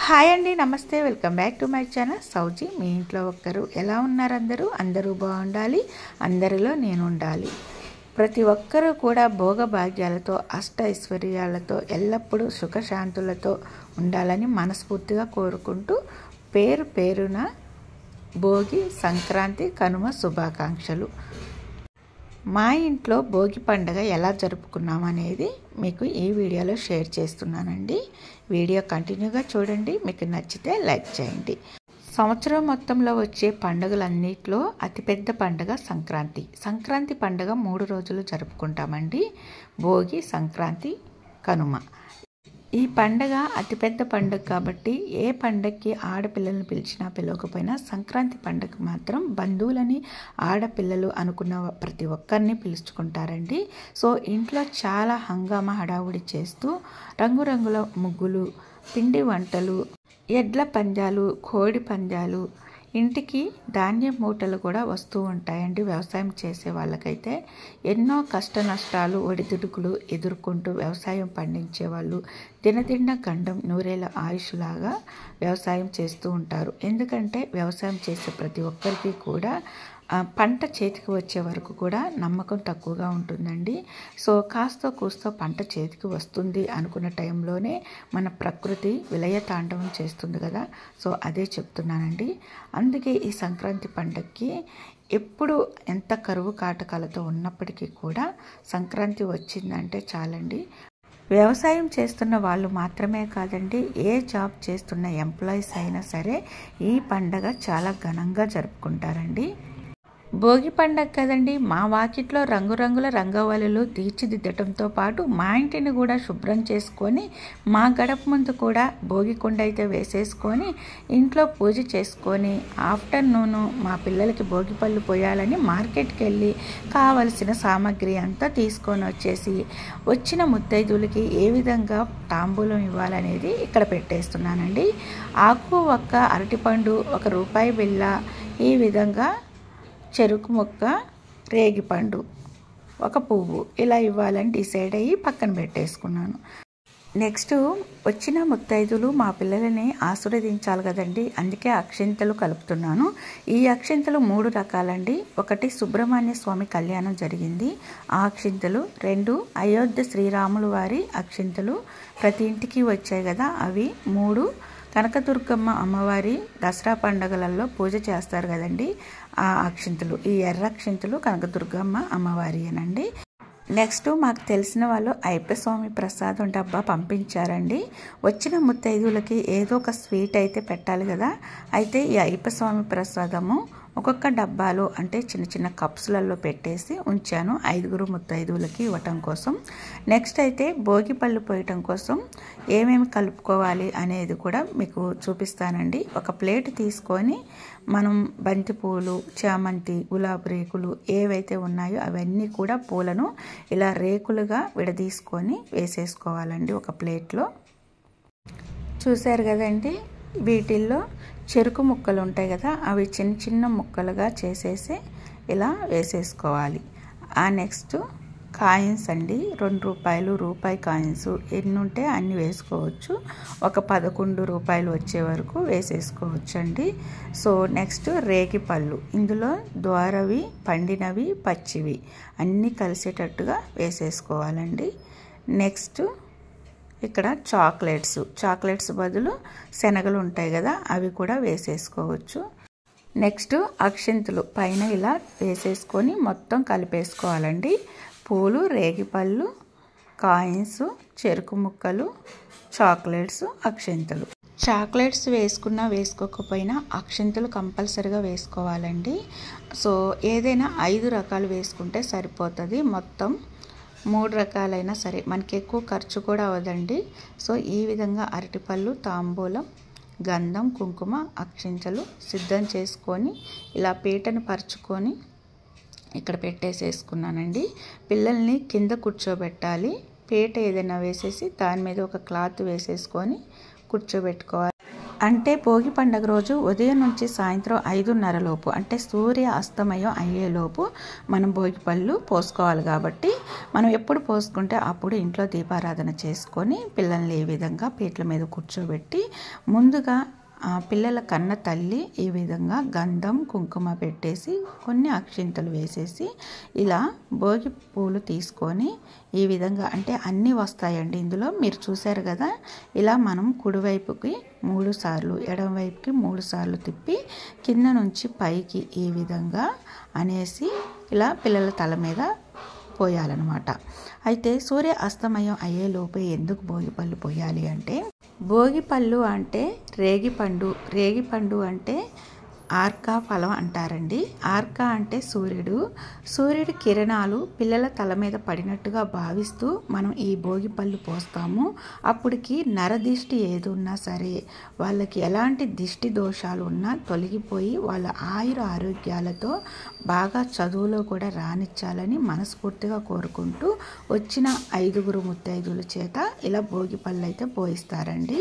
Hi అండి, నమస్తే. Welcome back to my channel Souji. మీ ఇంట్లో ఒక్కరు ఎలా ఉన్నారు? అందరూ బాగుండాలి, అందరిలో నేను ఉండాలి. ప్రతి ఒక్కరూ కూడా భోగభాగ్యాలతో అష్ట ఐశ్వర్యాలతో ఎల్లప్పుడూ సుఖశాంతులతో ఉండాలని మనస్ఫూర్తిగా కోరుకుంటూ పేరున భోగి, సంక్రాంతి, కనుమ శుభాకాంక్షలు. మా ఇంట్లో భోగి పండుగ ఎలా జరుపుకున్నామనేది మీకు ఈ వీడియోలో షేర్ చేస్తున్నానండి. వీడియో కంటిన్యూగా చూడండి. మీకు నచ్చితే లైక్ చేయండి. సంవత్సరం మొత్తంలో వచ్చే పండుగలన్నిటిలో అతిపెద్ద పండుగ సంక్రాంతి పండుగ 3 రోజులు జరుపుకుంటామండి. భోగి, సంక్రాంతి, కనుమ. ఈ పండుగ అతిపెద్ద పండుగ కాబట్టి ఏ పండుగకి ఆడపిల్లలను పిలిచినా పిలవకపోయినా సంక్రాంతి పండుగ మాత్రం బంధువులని, ఆడపిల్లలు అనుకున్న ప్రతి ఒక్కరిని పిలుచుకుంటారండి. సో ఇంట్లో చాలా హంగామా హడావుడి చేస్తూ రంగురంగుల ముగ్గులు, పిండి వంటలు, ఎడ్ల పందాలు, కోడి పందాలు, ఇంటికి ధాన్యం మూటలు కూడా వస్తూ ఉంటాయండి. వ్యవసాయం చేసే వాళ్ళకైతే ఎన్నో కష్ట నష్టాలు, ఒడిదుడుకులు ఎదుర్కొంటూ వ్యవసాయం పండించే వాళ్ళు దినదిన గండం నూరేళ్ళ ఆయుష్లాగా వ్యవసాయం చేస్తూ ఉంటారు. ఎందుకంటే వ్యవసాయం చేసే ప్రతి ఒక్కరికి కూడా పంట చేతికి వచ్చే వరకు కూడా నమ్మకం తక్కువగా ఉంటుందండి. సో కాస్తో కూస్తో పంట చేతికి వస్తుంది అనుకున్న టైంలోనే మన ప్రకృతి విలయ తాండవం చేస్తుంది కదా. సో అదే చెప్తున్నానండి. అందుకే ఈ సంక్రాంతి పండుగకి ఎప్పుడు ఎంత కరువు కాటకాలతో ఉన్నప్పటికీ కూడా సంక్రాంతి వచ్చిందంటే చాలండి. వ్యవసాయం చేస్తున్న వాళ్ళు మాత్రమే కాదండి, ఏ జాబ్ చేస్తున్న ఎంప్లాయీస్ అయినా సరే ఈ పండగ చాలా ఘనంగా జరుపుకుంటారండి. భోగి పండగ కదండి, మా వాకిట్లో రంగురంగుల రంగవల్లులు తీర్చిదిద్దటంతో పాటు మా ఇంటిని కూడా శుభ్రం చేసుకొని మా గడప ముందు కూడా భోగి కుండ అయితే వేసేసుకొని ఇంట్లో పూజ చేసుకొని ఆఫ్టర్నూను మా పిల్లలకి భోగి పళ్ళు పోయాలని మార్కెట్కి వెళ్ళి కావలసిన సామాగ్రి అంతా తీసుకొని వచ్చేసి వచ్చిన ముత్తైదులకి ఏ విధంగా తాంబూలం ఇవ్వాలనేది ఇక్కడ పెట్టేస్తున్నానండి. ఆకు, ఒక్క అరటిపండు, ₹1 బిళ్ళ, ఈ విధంగా చెరుకు ముక్క, రేగిపండు, ఒక పువ్వు ఇలా ఇవ్వాలని డిసైడ్ అయ్యి పక్కన పెట్టేసుకున్నాను. నెక్స్ట్ వచ్చిన ముత్తైదులు మా పిల్లలని ఆశీర్వదించాలి కదండి, అందుకే అక్షింతలు కలుపుతున్నాను. ఈ అక్షింతలు 3 రకాలండి. ఒకటి సుబ్రహ్మణ్య స్వామి కళ్యాణం జరిగింది, ఆ అక్షింతలు. 2 అయోధ్య శ్రీరాములు వారి అక్షింతలు ప్రతి ఇంటికి వచ్చాయి కదా, అవి. 3 కనకదుర్గమ్మ అమ్మవారి దసరా పండుగలలో పూజ చేస్తారు కదండి, ఆ అక్షింతలు. ఈ ఎర్ర అక్షింతలు కనకదుర్గమ్మ అమ్మవారి అనండి. నెక్స్ట్ మాకు తెలిసిన వాళ్ళు అయ్యప్ప స్వామి ప్రసాదం డబ్బా పంపించారండి. వచ్చిన ముత్తైదులకి ఏదో ఒక స్వీట్ అయితే పెట్టాలి కదా. అయితే ఈ అయ్యప్ప స్వామి ప్రసాదము ఒక్కొక్క డబ్బాలో అంటే చిన్న చిన్న కప్స్లలో పెట్టేసి ఉంచాను 5 ముత్తైదులకి ఇవ్వటం కోసం. నెక్స్ట్ అయితే భోగి పళ్ళు పోయటం కోసం ఏమేమి కలుపుకోవాలి అనేది కూడా మీకు చూపిస్తానండి. ఒక ప్లేట్ తీసుకొని మనం బంతి పూలు, చామంతి, గులాబీ రేకులు ఏవైతే ఉన్నాయో అవన్నీ కూడా పూలను ఇలా రేకులుగా విడదీసుకొని వేసేసుకోవాలండి ఒక ప్లేట్లో. చూశారు కదండి, వీటిల్లో చెరుకు ముక్కలు ఉంటాయి కదా, అవి చిన్న చిన్న ముక్కలుగా చేసేసి ఇలా వేసేసుకోవాలి. ఆ నెక్స్ట్ కాయిన్స్ అండి, ₹2 కాయిన్స్ ఎన్ని ఉంటే అన్ని వేసుకోవచ్చు. ఒక ₹11 వచ్చే వరకు వేసేసుకోవచ్చు అండి. సో నెక్స్ట్ రేగి పళ్ళు, ఇందులో ద్వారవి, పండినవి, పచ్చివి అన్నీ కలిసేటట్టుగా వేసేసుకోవాలండి. నెక్స్ట్ ఇక్కడ చాక్లెట్స్ బదులు శనగలు ఉంటాయి కదా, అవి కూడా వేసేసుకోవచ్చు. నెక్స్ట్ అక్షింతలు పైన ఇలా వేసేసుకొని మొత్తం కలిపేసుకోవాలండి. పూలు, రేగిపళ్ళు, కాయిన్స్, చెరుకు ముక్కలు, చాక్లెట్స్, అక్షింతలు. చాక్లెట్స్ వేసుకున్నా వేసుకోకపోయినా అక్షింతలు కంపల్సరీగా వేసుకోవాలండి. సో ఏదైనా 5 రకాలు వేసుకుంటే సరిపోతుంది. మొత్తం 3 రకాలైనా సరే మనకి ఎక్కువ ఖర్చు కూడా అవ్వదండి. సో ఈ విధంగా అరటిపళ్ళు, తాంబూలం, గంధం, కుంకుమ, అక్షింతలు సిద్ధం చేసుకొని ఇలా పీటను పరుచుకొని ఇక్కడ పెట్టేసేసుకున్నానండి. పిల్లల్ని కింద కూర్చోబెట్టాలి. పీట ఏదైనా వేసేసి దాని మీద ఒక క్లాత్ వేసేసుకొని కూర్చోబెట్టుకోవాలి. అంటే భోగి పండుగ రోజు ఉదయం నుంచి సాయంత్రం 5:30 లోపు అంటే సూర్య అస్తమయం అయ్యేలోపు మనం భోగి పళ్ళు పోసుకోవాలి. కాబట్టి మనం ఎప్పుడు పోసుకుంటే అప్పుడు ఇంట్లో దీపారాధన చేసుకొని పిల్లల్ని ఈ విధంగా పీటల మీద కూర్చోబెట్టి ముందుగా పిల్లల కన్న తల్లి ఈ విధంగా గంధం కుంకుమ పెట్టేసి కొన్ని అక్షింతలు వేసేసి ఇలా భోగి పూలు తీసుకొని ఈ విధంగా అంటే అన్నీ వస్తాయండి ఇందులో. మీరు చూశారు కదా, ఇలా మనం కుడివైపుకి 3 సార్లు ఎడమవైపుకి 3 సార్లు తిప్పి కింద నుంచి పైకి ఈ విధంగా అనేసి ఇలా పిల్లల తల మీద పోయాలన్నమాట. అయితే సూర్య అస్తమయం అయ్యేలోపే ఎందుకు భోగిపళ్ళు పోయాలి అంటే, భోగిపళ్ళు అంటే రేగిపండు, రేగిపండు అంటే ఆర్కా ఫలం అంటారండి. ఆర్కా అంటే సూర్యుడి కిరణాలు పిల్లల తల మీద పడినట్టుగా భావిస్తూ మనం ఈ భోగిపళ్ళు పోస్తాము. అప్పటికి నరదిష్టి ఏది ఉన్నా సరే, వాళ్ళకి ఎలాంటి దిష్టి దోషాలు ఉన్నా తొలగిపోయి వాళ్ళ ఆరోగ్యాలతో బాగా చదువులో కూడా రానిచ్చాలని మనస్ఫూర్తిగా కోరుకుంటూ వచ్చిన 5 ముత్తైదుల చేత ఇలా భోగిపళ్ళు అయితే పోయిస్తారండి.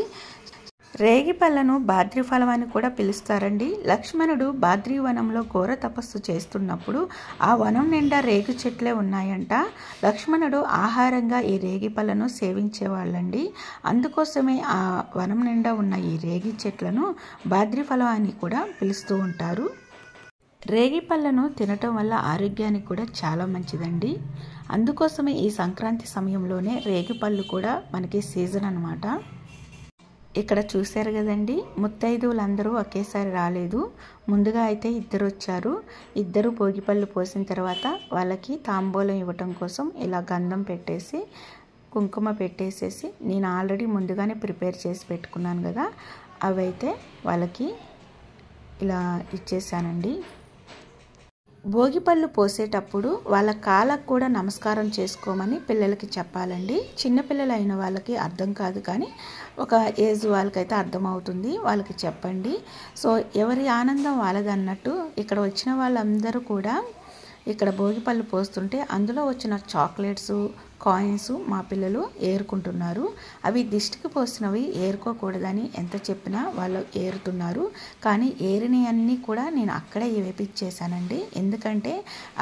రేగిపళ్ళను భాద్రిఫలం అని కూడా పిలుస్తారండి. లక్ష్మణుడు భాద్రివనంలో ఘోర తపస్సు చేస్తున్నప్పుడు ఆ వనం నిండా రేగి చెట్లే ఉన్నాయంట. లక్ష్మణుడు ఆహారంగా ఈ రేగిపళ్ళను సేవించేవాళ్ళండి. అందుకోసమే ఆ వనం నిండా ఉన్న ఈ రేగి చెట్లను భాద్రిఫలం అని కూడా పిలుస్తూ ఉంటారు. రేగిపళ్ళను తినటం వల్ల ఆరోగ్యానికి కూడా చాలా మంచిదండి. అందుకోసమే ఈ సంక్రాంతి సమయంలోనే రేగిపళ్ళు కూడా మనకి సీజన్ అన్నమాట. ఇక్కడ చూశారు కదండి, ముత్తైదువులందరూ ఒకేసారి రాలేదు. ముందుగా అయితే 2 వచ్చారు. 2 భోగిపళ్ళు పోసిన తర్వాత వాళ్ళకి తాంబూలం ఇవ్వటం కోసం ఇలా గంధం పెట్టేసి కుంకుమ పెట్టేసేసి నేను ఆల్రెడీ ముందుగానే ప్రిపేర్ చేసి పెట్టుకున్నాను కదా, అవైతే వాళ్ళకి ఇలా ఇచ్చేసానండి. భోగిపళ్ళు పోసేటప్పుడు వాళ్ళ కాళ్ళకు కూడా నమస్కారం చేసుకోమని పిల్లలకి చెప్పాలండి. చిన్నపిల్లలు అయిన వాళ్ళకి అర్థం కాదు, కానీ ఒక ఏజ్ వాళ్ళకైతే అర్థమవుతుంది, వాళ్ళకి చెప్పండి. సో ఎవరి ఆనందం వాళ్ళదన్నట్టు ఇక్కడ వచ్చిన వాళ్ళందరూ కూడా ఇక్కడ భోగిపళ్ళు పోస్తుంటే అందులో వచ్చిన చాక్లెట్స్ కాయిన్స్ మా పిల్లలు ఏరుకుంటున్నారు. అవి దిష్టికి పోసినవి ఏరుకోకూడదని ఎంత చెప్పినా వాళ్ళు ఏరుతున్నారు. కానీ ఏరినవన్నీ కూడా నేను అక్కడే వేపించేసానండి. ఎందుకంటే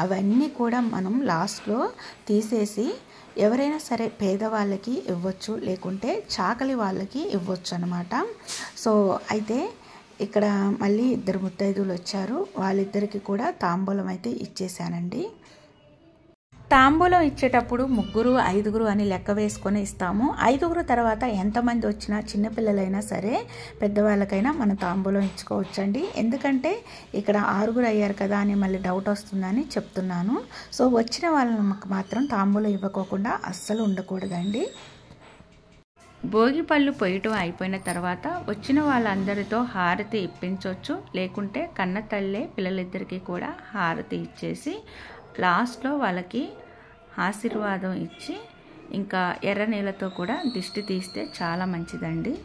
అవన్నీ కూడా మనం లాస్ట్లో తీసేసి ఎవరైనా సరే పేదవాళ్ళకి ఇవ్వచ్చు, లేకుంటే చాకలి వాళ్ళకి ఇవ్వచ్చు అన్నమాట. సో అయితే ఇక్కడ మళ్ళీ 2 ముత్తైదువులు వచ్చారు. వాళ్ళిద్దరికి కూడా తాంబూలం అయితే ఇచ్చేసానండి. తాంబూలం ఇచ్చేటప్పుడు 3, 5 అని లెక్క వేసుకొని ఇస్తాము. 5 తర్వాత ఎంతమంది వచ్చినా చిన్నపిల్లలైనా సరే పెద్దవాళ్ళకైనా మనం తాంబూలం ఇచ్చుకోవచ్చండి. ఎందుకంటే ఇక్కడ 6 అయ్యారు కదా అని మళ్ళీ డౌట్ వస్తుందని చెప్తున్నాను. సో వచ్చిన వాళ్ళకి మాత్రం తాంబూలం ఇవ్వకోకుండా అస్సలు ఉండకూడదండి. భోగిపళ్ళు పొయ్యటం అయిపోయిన తర్వాత వచ్చిన వాళ్ళందరితో హారతి ఇప్పించవచ్చు, లేకుంటే కన్న తల్లే పిల్లలిద్దరికీ కూడా హారతి ఇచ్చేసి లాస్ట్లో వాళ్ళకి ఆశీర్వాదం ఇచ్చి ఇంకా ఎర్ర నీళ్ళతో కూడా దిష్టి తీస్తే చాలా మంచిదండి.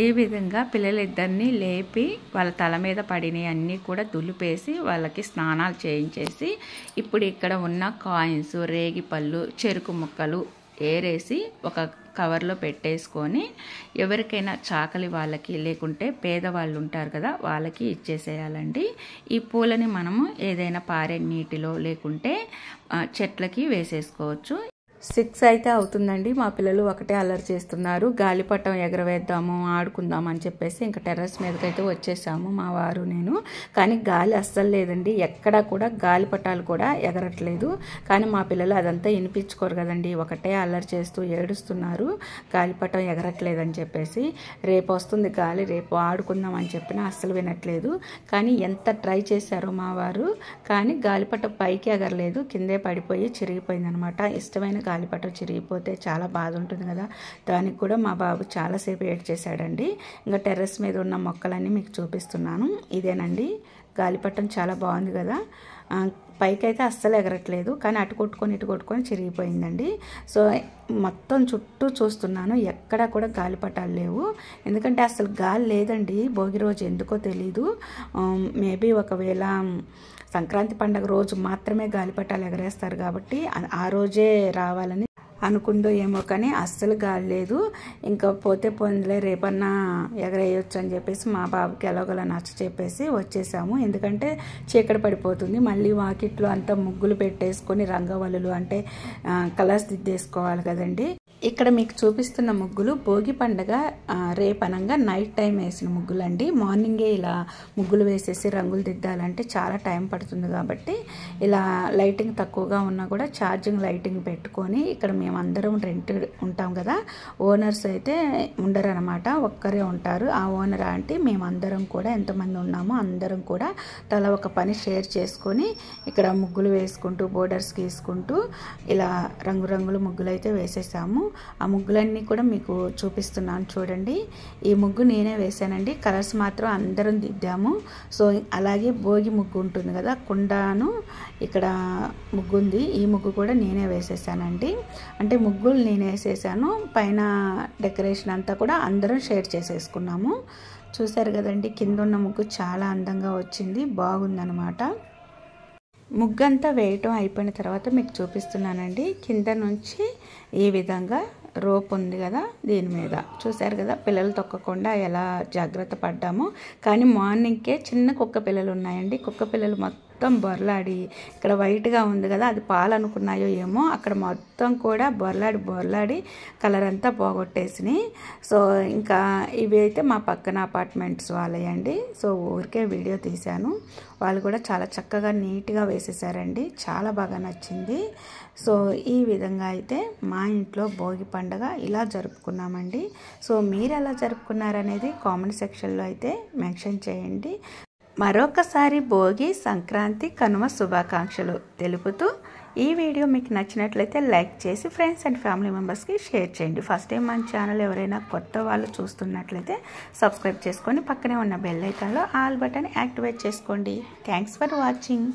ఈ విధంగా పిల్లలిద్దరిని లేపి వాళ్ళ తల మీద పడినవి అన్నీ కూడా దులిపేసి వాళ్ళకి స్నానాలు చేయించేసి ఇప్పుడు ఇక్కడ ఉన్న కాయిన్స్, రేగిపళ్ళు, చెరుకు ముక్కలు ఏరేసి ఒక కవర్లో పెట్టేసుకొని ఎవరికైనా చాకలి వాళ్ళకి లేకుంటే పేదవాళ్ళు ఉంటారు కదా వాళ్ళకి ఇచ్చేసేయాలండి. ఈ పూలని మనము ఏదైనా పారే నీటిలో లేకుంటే చెట్లకి వేసేసుకోవచ్చు. 6 అయితే అవుతుందండి. మా పిల్లలు ఒకటే అల్లరి చేస్తున్నారు. గాలిపటం ఎగరవేద్దాము ఆడుకుందాం అని చెప్పేసి ఇంకా టెర్రస్ మీదకైతే వచ్చేసాము మా వారు నేను. కానీ గాలి అస్సలు లేదండి, ఎక్కడా కూడా గాలిపటాలు కూడా ఎగరట్లేదు. కానీ మా పిల్లలు అదంతా వినిపించుకోరు కదండి, ఒకటే అల్లరి చేస్తూ ఏడుస్తున్నారు గాలిపటం ఎగరట్లేదని చెప్పేసి. రేపు వస్తుంది గాలి, రేపు ఆడుకుందాం అని చెప్పినా అస్సలు వినట్లేదు. కానీ ఎంత ట్రై చేశారో మా వారు, కానీ గాలిపటం పైకి ఎగరలేదు, కిందే పడిపోయి చిరిగిపోయిందనమాట. ఇష్టమైన గాలిపటం చిరిగిపోతే చాలా బాధ ఉంటుంది కదా, దానికి కూడా మా బాబు చాలాసేపు ఏడ్ చేశాడండి. ఇంకా టెర్రస్ మీద ఉన్న మొక్కలన్నీ మీకు చూపిస్తున్నాను. ఇదేనండి గాలిపటం చాలా బాగుంది కదా. పైకైతే అస్సలు ఎగరట్లేదు, కానీ అటు కొట్టుకొని ఇటు కొట్టుకొని చిరిగిపోయిందండి. సో మొత్తం చుట్టూ చూస్తున్నాను, ఎక్కడా కూడా గాలిపటాలు లేవు. ఎందుకంటే అసలు గాలి లేదండి భోగి రోజు, ఎందుకో తెలీదు. మేబీ ఒకవేళ సంక్రాంతి పండుగ రోజు మాత్రమే గాలిపటాలు ఎగరేస్తారు కాబట్టి ఆ రోజే రావాలని అనుకుందో ఏమో, కానీ అస్సలు గాలి లేదు. ఇంకా పోతే పోయిందిలే, రేపన్నా ఎగరేయొచ్చు అని చెప్పేసి మా బాబుకి ఎలాగోలా నచ్చ చెప్పేసి వచ్చేసాము. ఎందుకంటే చీకటి పడిపోతుంది, మళ్ళీ వాకిట్లో అంతా ముగ్గులు పెట్టేసుకొని రంగవల్లులు అంటే కలర్స్ దిద్దేసుకోవాలి కదండి. ఇక్కడ మీకు చూపిస్తున్న ముగ్గులు భోగి పండుగ రేపనంగా నైట్ టైం వేసిన ముగ్గులు అండి. మార్నింగే ఇలా ముగ్గులు వేసేసి రంగులు దిద్దాలంటే చాలా టైం పడుతుంది కాబట్టి ఇలా లైటింగ్ తక్కువగా ఉన్నా కూడా ఛార్జింగ్ లైటింగ్ పెట్టుకొని, ఇక్కడ మేమందరం రెంటెడ్ ఉంటాం కదా, ఓనర్స్ అయితే ఉండరనమాట, ఒక్కరే ఉంటారు. ఆ ఓనర్ ఆంటీ మేమందరం కూడా ఎంతమంది ఉన్నామో అందరం కూడా తల ఒక పని షేర్ చేసుకొని ఇక్కడ ముగ్గులు వేసుకుంటూ బోర్డర్స్ గీసుకుంటూ ఇలా రంగురంగుల ముగ్గులు అయితే వేసేసాము. ఆ ముగ్గులన్నీ కూడా మీకు చూపిస్తున్నాను చూడండి. ఈ ముగ్గు నేనే వేసానండి, కలర్స్ మాత్రం అందరం దిద్దాము. సో అలాగే భోగి ముగ్గు ఉంటుంది కదా, కుండాను ఇక్కడ ముగ్గు ఉంది, ఈ ముగ్గు కూడా నేనే వేసేసానండి. అంటే ముగ్గులు నేనే వేసేసాను, పైన డెకరేషన్ అంతా కూడా అందరం షేర్ చేసేసుకున్నాము. చూసారు కదండి, కింద ఉన్న ముగ్గు చాలా అందంగా వచ్చింది, బాగుందనమాట. ముగ్గంతా వేయటం అయిపోయిన తర్వాత మీకు చూపిస్తున్నానండి. కింద నుంచి ఈ విధంగా రోప్ ఉంది కదా, దీని మీద చూసారు కదా పిల్లలు తొక్కకుండా ఎలా జాగ్రత్త పడ్డాము. కానీ మార్నింగ్కే చిన్న కుక్క పిల్లలు ఉన్నాయండి, కుక్క పిల్లలు మొత్తం బొర్లాడి, ఇక్కడ వైట్గా ఉంది కదా అది పాలు అనుకున్నాయో ఏమో, అక్కడ మొత్తం కూడా బొర్లాడి కలర్ అంతా పోగొట్టేసినాయి. సో ఇంకా ఇవి అయితే మా పక్కన అపార్ట్మెంట్స్ వాళ్ళయండి. సో ఊరికే వీడియో తీశాను, వాళ్ళు కూడా చాలా చక్కగా నీట్గా వేసేసారండి, చాలా బాగా నచ్చింది. సో ఈ విధంగా అయితే మా ఇంట్లో భోగి పండుగ ఇలా జరుపుకున్నామండి. సో మీరు ఎలా జరుపుకున్నారనేది కామెంట్ సెక్షన్లో అయితే మెన్షన్ చేయండి. మరొకసారి భోగి, సంక్రాంతి, కనుమ శుభాకాంక్షలు తెలుపుతూ ఈ వీడియో మీకు నచ్చినట్లయితే లైక్ చేసి ఫ్రెండ్స్ అండ్ ఫ్యామిలీ మెంబర్స్కి షేర్ చేయండి. ఫస్ట్ టైం మన ఛానల్ ఎవరైనా కొత్త వాళ్ళు చూస్తున్నట్లయితే సబ్స్క్రైబ్ చేసుకొని పక్కనే ఉన్న బెల్ ఐకాన్లో ఆల్ బటన్ యాక్టివేట్ చేసుకోండి. Thanks for watching.